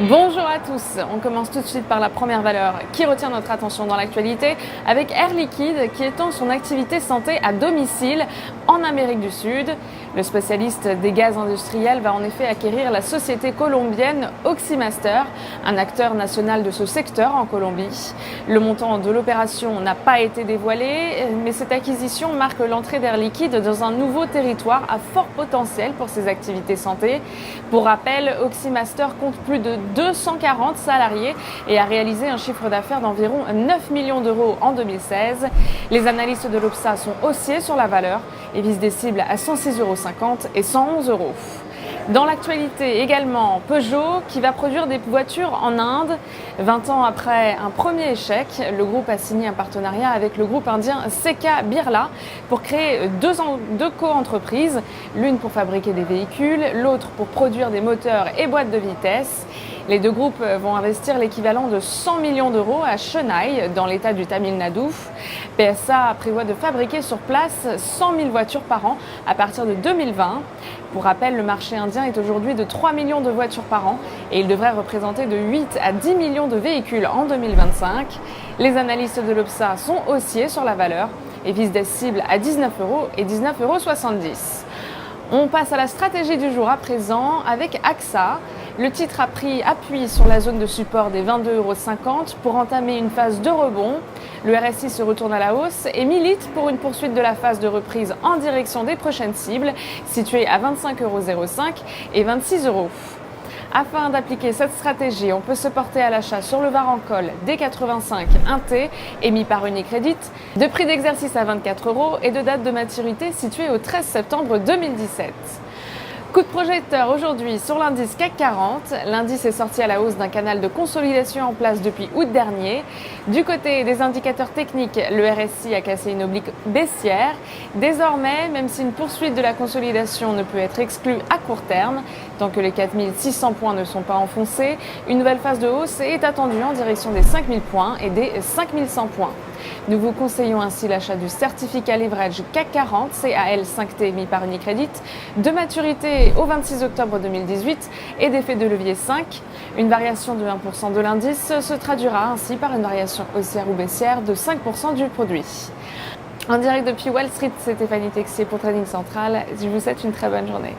Bonjour à tous, on commence tout de suite par la première valeur qui retient notre attention dans l'actualité avec Air Liquide qui étend son activité santé à domicile en Amérique du Sud. Le spécialiste des gaz industriels va en effet acquérir la société colombienne Oximaster, un acteur national de ce secteur en Colombie. Le montant de l'opération n'a pas été dévoilé, mais cette acquisition marque l'entrée d'Air Liquide dans un nouveau territoire à fort potentiel pour ses activités santé. Pour rappel, Oximaster compte plus de 240 salariés et a réalisé un chiffre d'affaires d'environ 9 millions d'euros en 2016. Les analystes de l'Obsa sont haussiers sur la valeur et visent des cibles à 106,50 € et 111 €. Dans l'actualité également, Peugeot qui va produire des voitures en Inde. 20 ans après un premier échec, le groupe a signé un partenariat avec le groupe indien CK Birla pour créer deux co-entreprises, l'une pour fabriquer des véhicules, l'autre pour produire des moteurs et boîtes de vitesse. Les deux groupes vont investir l'équivalent de 100 millions d'euros à Chennai, dans l'état du Tamil Nadu. PSA prévoit de fabriquer sur place 100 000 voitures par an à partir de 2020. Pour rappel, le marché indien est aujourd'hui de 3 millions de voitures par an et il devrait représenter de 8 à 10 millions de véhicules en 2025. Les analystes de l'Obsa sont haussiers sur la valeur et visent des cibles à 19 € et 19,70 €. On passe à la stratégie du jour à présent avec AXA. Le titre a pris appui sur la zone de support des 22,50 € pour entamer une phase de rebond. Le RSI se retourne à la hausse et milite pour une poursuite de la phase de reprise en direction des prochaines cibles, situées à 25,05 € et 26 €. Afin d'appliquer cette stratégie, on peut se porter à l'achat sur le Varencol D85 1T émis par Unicredit, de prix d'exercice à 24 € et de date de maturité située au 13 septembre 2017. Coup de projecteur aujourd'hui sur l'indice CAC 40. L'indice est sorti à la hausse d'un canal de consolidation en place depuis août dernier. Du côté des indicateurs techniques, le RSI a cassé une oblique baissière. Désormais, même si une poursuite de la consolidation ne peut être exclue à court terme, tant que les 4600 points ne sont pas enfoncés, une nouvelle phase de hausse est attendue en direction des 5000 points et des 5100 points. Nous vous conseillons ainsi l'achat du certificat leverage CAC 40 CAL 5T émis par Unicredit, de maturité au 26 octobre 2018 et d'effet de levier 5. Une variation de 1% de l'indice se traduira ainsi par une variation haussière ou baissière de 5% du produit. En direct depuis Wall Street, c'est Stéphanie Texier pour Trading Central. Je vous souhaite une très bonne journée.